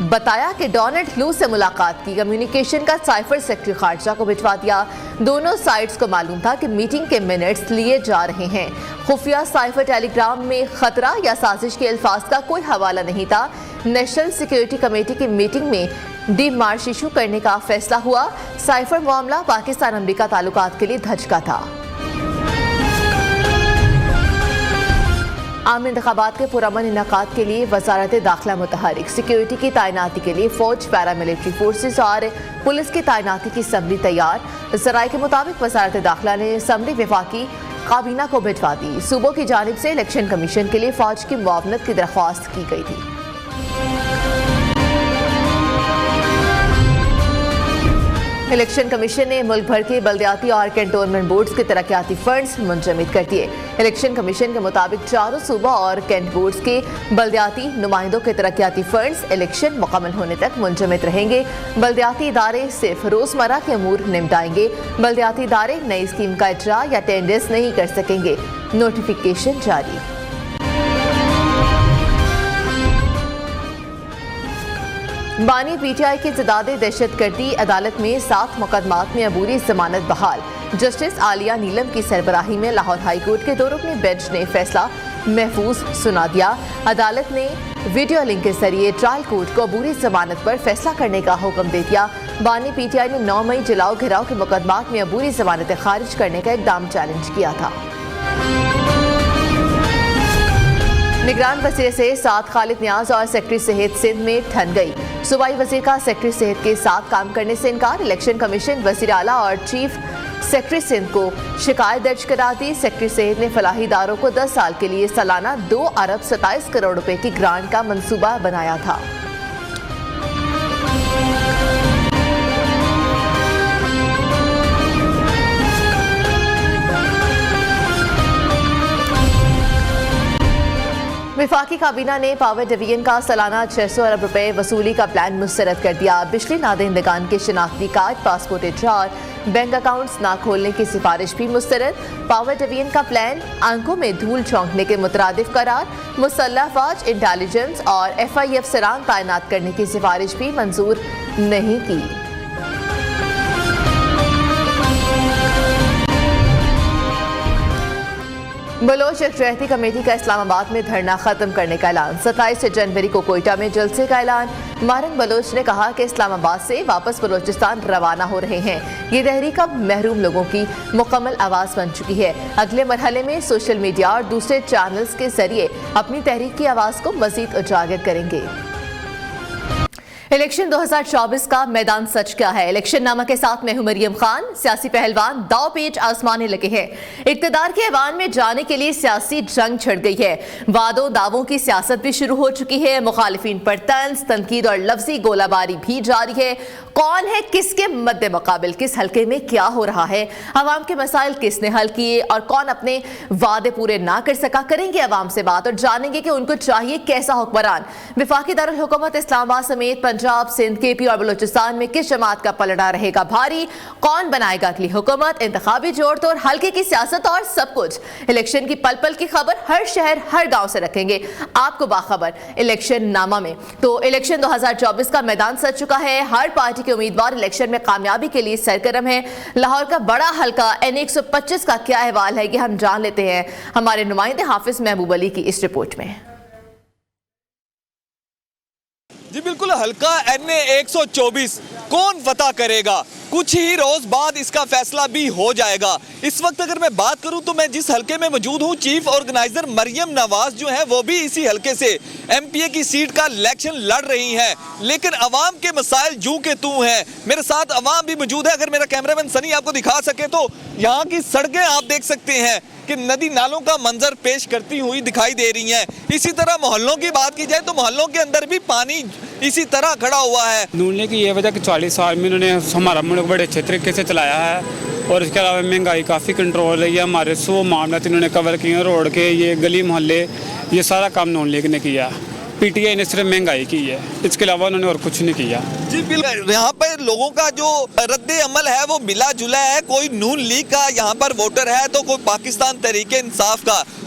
بتایا کہ ڈونلڈ لو سے ملاقات کی، کمیونیکیشن کا سائفر سیکرٹری خارجہ کو بھجوا دیا۔ دونوں سائٹس کو معلوم تھا کہ میٹنگ کے منٹس لیے جا رہے ہیں۔ خفیہ سائفر ٹیلی گرام میں خطرہ یا سازش کے الفاظ کا کوئی حوالہ نہیں تھا۔ نیشنل سیکیورٹی کمیٹی کی میٹنگ میں ڈی مارش ایشو کرنے کا فیصلہ ہوا۔ سائفر معاملہ پاکستان امریکہ تعلقات کے لیے دھچکا تھا۔ عام انتخابات کے پرامن انعقاد کے لیے وزارت داخلہ متحرک، سیکیورٹی کی تعیناتی کے لیے فوج، پیراملٹری فورسز اور پولیس کی تعیناتی کی اسمبلی تیار۔ ذرائع کے مطابق وزارت داخلہ نے اسمبلی وفاقی کابینہ کو بھجوا دی۔ صوبوں کی جانب سے الیکشن کمیشن کے لیے فوج کی معاونت کی درخواست کی گئی تھی۔ الیکشن کمیشن نے ملک بھر کے بلدیاتی اور کینٹونمنٹ بورڈز کے ترقیاتی فنڈز منجمد کر دیے۔ الیکشن کمیشن کے مطابق چاروں صوبہ اور کینٹ بورڈز کے بلدیاتی نمائندوں کے ترقیاتی فنڈز الیکشن مکمل ہونے تک منجمد رہیں گے۔ بلدیاتی ادارے صرف روزمرہ کے امور نمٹائیں گے۔ بلدیاتی ادارے نئی اسکیم کا اجرا یا ٹینڈرز نہیں کر سکیں گے۔ نوٹیفیکیشن جاری۔ بانی پی ٹی آئی کی زداد دہشت گردی عدالت میں 7 مقدمات میں عبوری ضمانت بحال۔ جسٹس عالیہ نیلم کی سربراہی میں لاہور ہائی کورٹ کے 2 رکنی بینچ نے فیصلہ محفوظ سنا دیا۔ عدالت نے ویڈیو لنک کے ذریعے ٹرائل کورٹ کو عبوری ضمانت پر فیصلہ کرنے کا حکم دے دیا۔ بانی پی ٹی آئی نے 9 مئی جلاؤ گھراؤ کے مقدمات میں عبوری ضمانتیں خارج کرنے کا اقدام چیلنج کیا تھا۔ نگران وزیر صحت سعد خالد نیاز اور سیکرٹری صحت سندھ میں ٹھن گئی۔ صوبائی وزیر کا سیکرٹری صحت کے ساتھ کام کرنے سے انکار۔ الیکشن کمیشن وزیر اعلیٰ اور چیف سیکرٹری سندھ کو شکایت درج کرا دی۔ سیکرٹری صحت نے فلاحی اداروں کو 10 سال کے لیے سالانہ 2 ارب 27 کروڑ روپے کی گرانٹ کا منصوبہ بنایا تھا۔ وفاقی کابینہ نے پاور ڈویژن کا سالانہ 600 ارب روپے وصولی کا پلان مسترد کر دیا۔ بجلی نادہندگان کے شناختی کارڈ، پاسپورٹ اجرا اور بینک اکاؤنٹس نہ کھولنے کی سفارش بھی مسترد۔ پاور ڈویژن کا پلان آنکھوں میں دھول جھونکنے کے مترادف قرار۔ مسلح افواج، انٹیلیجنس اور ایف آئی ایف سران تعینات کرنے کی سفارش بھی منظور نہیں کی۔ بلوچ یکجہتی کمیٹی کا اسلام آباد میں دھرنا ختم کرنے کا اعلان۔ 27 جنوری کو کوئٹہ میں جلسے کا اعلان۔ مارنگ بلوچ نے کہا کہ اسلام آباد سے واپس بلوچستان روانہ ہو رہے ہیں۔ یہ تحریک اب محروم لوگوں کی مکمل آواز بن چکی ہے۔ اگلے مرحلے میں سوشل میڈیا اور دوسرے چینلز کے ذریعے اپنی تحریک کی آواز کو مزید اجاگر کریں گے۔ الیکشن 2024 کا میدان سچ کیا ہے؟ الیکشن نامہ کے ساتھ میں ہوں مریم خان۔ سیاسی پہلوان داؤ پیچ آزمانے لگے ہیں۔ اقتدار کے ایوان میں جانے کے لیے سیاسی جنگ چھڑ گئی ہے۔ وعدوں دعووں کی سیاست بھی شروع ہو چکی ہے۔ مخالفین پر طنز، تنقید اور لفظی گولہ باری بھی جاری ہے۔ کون ہے کس کے مد مقابل، کس حلقے میں کیا ہو رہا ہے، عوام کے مسائل کس نے حل کیے اور کون اپنے وعدے پورے نہ کر سکا، کریں گے عوام سے بات اور جانیں گے کہ ان کو چاہیے کیسا حکمران۔ وفاقی دارالحکومت اسلام آباد سمیت پنجاب، سندھ، کے پی اور بلوچستان میں کس جماعت کا پلڑا رہے گا بھاری، کون بنائے گا اگلی حکومت، انتخابی جوڑ توڑ، حلقے کی سیاست اور سب کچھ الیکشن کی پل پل کی خبر ہر شہر ہر گاؤں سے رکھیں گے آپ کو باخبر الیکشن نامہ میں۔ تو الیکشن 2024 کا میدان سج چکا ہے۔ ہر پارٹی کے امیدوار الیکشن میں کامیابی کے لیے سرگرم ہیں۔ لاہور کا بڑا حلقہ N125 کا کیا احوال ہے یہ ہم جان لیتے ہیں ہمارے نمائندے حافظ محبوب علی کی اس رپورٹ میں۔ جی بالکل، حلقہ N124 کون فتح کرے گا؟ کچھ ہی روز بعد اس کا فیصلہ بھی ہو جائے گا۔ اس وقت اگر میں بات کروں تو میں جس حلقے میں موجود ہوں، چیف آرگنائزر مریم نواز جو ہیں وہ بھی اسی حلقے سے ایم پی اے کی سیٹ کا الیکشن لڑ رہی ہیں، لیکن عوام کے مسائل جوں کے توں ہیں۔ میرے ساتھ عوام بھی موجود ہے۔ اگر میرا کیمرہ مین سنی آپ کو دکھا سکے تو یہاں کی سڑکیں آپ دیکھ سکتے ہیں کہ ندی نالوں کا منظر پیش کرتی ہوئی دکھائی دے رہی ہیں۔ اسی طرح محلوں کی بات کی جائے تو محلوں کے اندر بھی پانی اسی طرح کھڑا ہوا ہے۔ نون لیگ کی یہ وجہ کہ 40 سال میں انہوں نے ہمارا ملک بڑے اچھے طریقے سے چلایا ہے، اور اس کے علاوہ مہنگائی کافی کنٹرول ہے۔ یہ ہمارے 100 معاملات انہوں نے کور کیے ہیں، روڈ کے، یہ گلی محلے، یہ سارا کام نون لیگ نے کیا۔ پی ٹی آئی نے صرف مہنگائی کی ہے، اس کے علاوہ انہوں نے اور کچھ نہیں کیا۔ جی بالکل، یہاں پر لوگوں کا جو رد عمل ہے وہ ملا جلا ہے۔ کوئی نون لیگ کا یہاں پر ووٹر ہے تو کوئی پاکستان تحریک انصاف کا،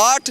8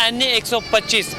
N125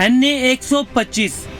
N125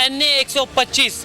N125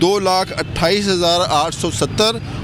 2,28,870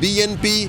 BNP,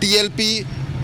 TLP,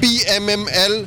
PMML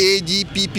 AGPP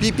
PP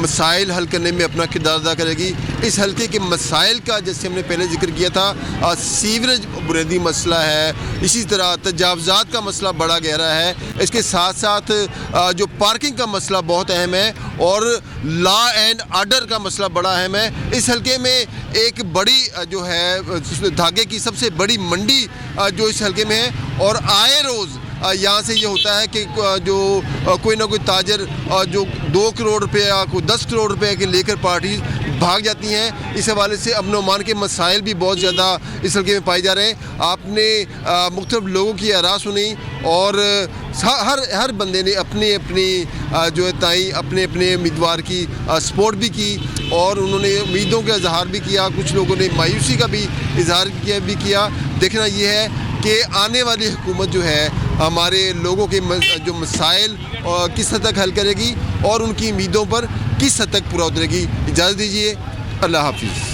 مسائل حل کرنے میں اپنا کردار ادا کرے گی. اس حلقے کے مسائل کا جیسے ہم نے پہلے ذکر کیا تھا سیوریج بنیادی مسئلہ ہے, اسی طرح تجاوزات کا مسئلہ بڑا گہرا ہے, اس کے ساتھ ساتھ جو پارکنگ کا مسئلہ بہت اہم ہے اور لا اینڈ آرڈر کا مسئلہ بڑا اہم ہے. اس حلقے میں ایک بڑی جو ہے دھاگے کی سب سے بڑی منڈی جو اس حلقے میں ہے اور آئے روز یہاں سے یہ ہوتا ہے کہ جو کوئی نہ کوئی تاجر جو 2 کروڑ روپے یا کوئی 10 کروڑ روپے کے لے کر پارٹیز بھاگ جاتی ہیں. اس حوالے سے امن و امان کے مسائل بھی بہت زیادہ اس حلقے میں پائے جا رہے ہیں. آپ نے مختلف لوگوں کی آراء سنی اور ہر بندے نے اپنی جو ہے تائیں اپنے امیدوار کی سپورٹ بھی کی اور انہوں نے امیدوں کا اظہار بھی کیا. کچھ لوگوں نے مایوسی کا بھی اظہار کیا. دیکھنا یہ ہے کہ آنے والی حکومت جو ہے ہمارے لوگوں کے جو مسائل کس حد تک حل کرے گی اور ان کی امیدوں پر کس حد تک پورا اترے گی. اجازت دیجیے, اللہ حافظ.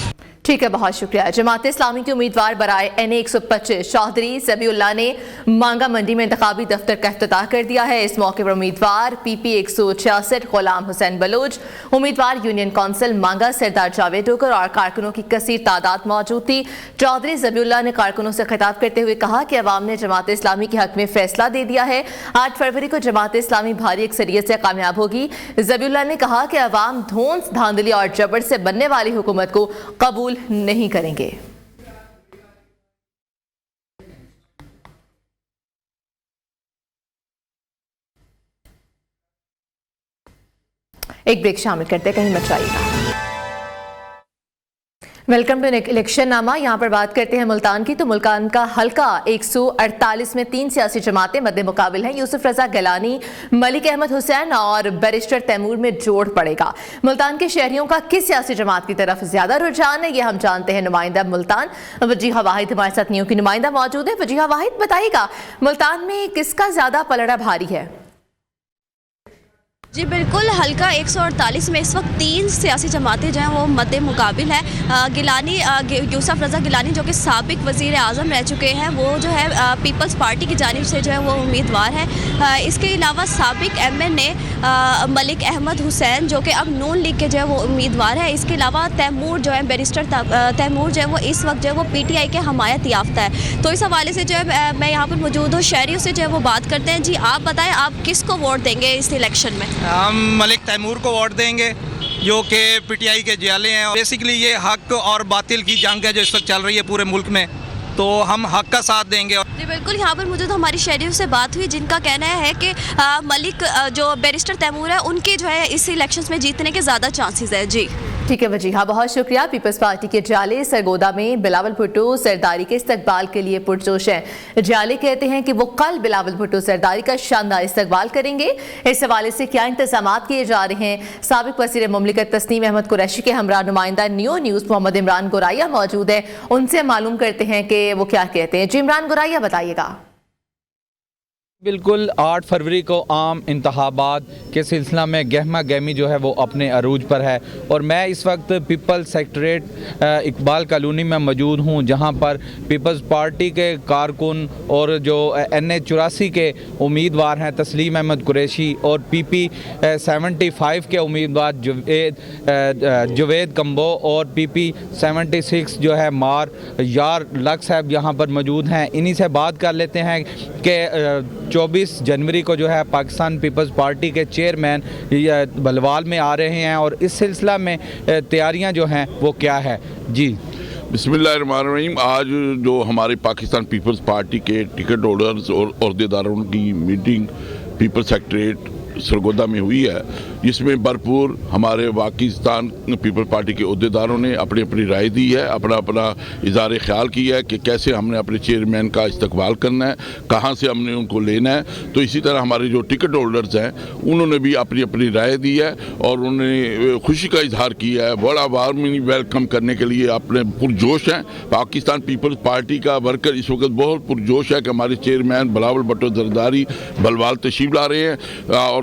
ٹھیک ہے, بہت شکریہ. جماعت اسلامی کے امیدوار برائے NA 125 چودھری ذبیح اللہ نے مانگا منڈی میں انتخابی دفتر کا افتتاح کر دیا ہے. اس موقع پر امیدوار PP 166 غلام حسین بلوچ, امیدوار یونین کونسل مانگا سردار جاوید ڈوگر اور کارکنوں کی کثیر تعداد موجود تھی. چودھری ذبیح اللہ نے کارکنوں سے خطاب کرتے ہوئے کہا کہ عوام نے جماعت اسلامی کے حق میں فیصلہ دے دیا ہے. 8 فروری کو جماعت اسلامی بھاری اکثریت سے کامیاب ہوگی. ذبیح اللہ نے کہا کہ عوام دھونس دھاندلی اور جبر سے بننے والی حکومت کو قبول نہیں کریں گے. ایک بریک شامل کرتے, کہیں مت جائیے گا. ویلکم ٹو الیکشن نامہ. یہاں پر بات کرتے ہیں ملتان کی. تو ملتان کا حلقہ 148 میں 3 سیاسی جماعتیں مد مقابل ہیں. یوسف رضا گیلانی, ملک احمد حسین اور بیرسٹر تیمور میں جوڑ پڑے گا. ملتان کے شہریوں کا کس سیاسی جماعت کی طرف زیادہ رجحان ہے, یہ ہم جانتے ہیں. نمائندہ ملتان وجیہہ واحد ہمارے ساتھ نیو کی نمائندہ موجود ہے. وجیہہ واحد, بتائیے گا ملتان میں کس کا زیادہ پلڑا بھاری ہے؟ جی بالکل, حلقہ 148 میں اس وقت 3 سیاسی جماعتیں جو ہیں وہ مد مقابل ہیں. گیلانی, یوسف رضا گیلانی جو کہ سابق وزیر اعظم رہ چکے ہیں, وہ جو ہے پیپلز پارٹی کی جانب سے جو ہے وہ امیدوار ہیں. اس کے علاوہ سابق MN ملک احمد حسین جو کہ اب نون لیگ کے جو ہے وہ امیدوار ہے. اس کے علاوہ تیمور جو ہے, بیرسٹر تیمور جو ہے وہ اس وقت جو ہے وہ PTI کے حمایت یافتہ ہے. تو اس حوالے سے جو ہے میں یہاں پر موجود ہوں, شہریوں سے جو ہے وہ بات کرتے ہیں. جی آپ بتائیں, آپ کس کو ووٹ دیں گے اس الیکشن میں؟ ہم ملک تیمور کو ووٹ دیں گے جو کہ PTI کے جیالے ہیں. بیسیکلی یہ حق اور باطل کی جنگ ہے جو اس وقت چل رہی ہے پورے ملک میں, تو ہم حق کا ساتھ دیں گے. جی بالکل, یہاں پر موجود ہماری شہریوں سے بات ہوئی جن کا کہنا ہے کہ ملک جو بیرسٹر تیمور ہے ان کے جو ہے اس الیکشنز میں جیتنے کے زیادہ چانسز ہے. جی ٹھیک ہے وجیہہ, بہت شکریہ. پیپلز پارٹی کے جالے سرگودا میں بلاول بھٹو زرداری کے استقبال کے لیے پرجوش ہیں. جالے کہتے ہیں کہ وہ کل بلاول بھٹو زرداری کا شاندار استقبال کریں گے. اس حوالے سے کیا انتظامات کیے جا رہے ہیں؟ سابق وزیر مملکت تسنیم احمد قریشی کے ہمراہ نمائندہ نیو نیوز محمد عمران گورائیہ موجود ہیں, ان سے معلوم کرتے ہیں کہ وہ کیا کہتے ہیں. جی عمران گورائیہ, بتائیے گا. بالکل, 8 فروری کو عام انتخابات کے سلسلہ میں گہما گہمی جو ہے وہ اپنے عروج پر ہے, اور میں اس وقت پیپلز سیکریٹریٹ اقبال کالونی میں موجود ہوں, جہاں پر پیپلز پارٹی کے کارکن اور جو NA 84 کے امیدوار ہیں تسلیم احمد قریشی اور PP 75 کے امیدوار جوید کمبو اور PP 76 جو ہے مار یار لک صاحب یہاں پر موجود ہیں. انہی سے بات کر لیتے ہیں کہ 24 جنوری کو جو ہے پاکستان پیپلز پارٹی کے چیئرمین بلوال میں آ رہے ہیں, اور اس سلسلہ میں تیاریاں جو ہیں وہ کیا ہے؟ جی بسم اللہ الرحمن الرحیم. آج جو ہمارے پاکستان پیپلز پارٹی کے ٹکٹ ہولڈرز اور عہدیداروں کی میٹنگ پیپلز سیکریٹریٹ سرگودا میں ہوئی ہے, جس میں بھرپور ہمارے پاکستان پیپلز پارٹی کے عہدیداروں نے اپنی اپنی رائے دی ہے, اپنا اظہار خیال کیا ہے کہ کیسے ہم نے اپنے چیئرمین کا استقبال کرنا ہے, کہاں سے ہم نے ان کو لینا ہے. تو اسی طرح ہمارے جو ٹکٹ ہولڈرز ہیں انہوں نے بھی اپنی رائے دی ہے اور انہوں نے خوشی کا اظہار کیا ہے. بڑا وارملی ویلکم کرنے کے لیے اپنے پرجوش ہیں. پاکستان پیپلز پارٹی کا ورکر اس وقت بہت پرجوش ہے کہ ہمارے چیئرمین بلاول بھٹو زرداری بلوال تشریف لا رہے ہیں, اور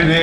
NA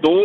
2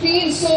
300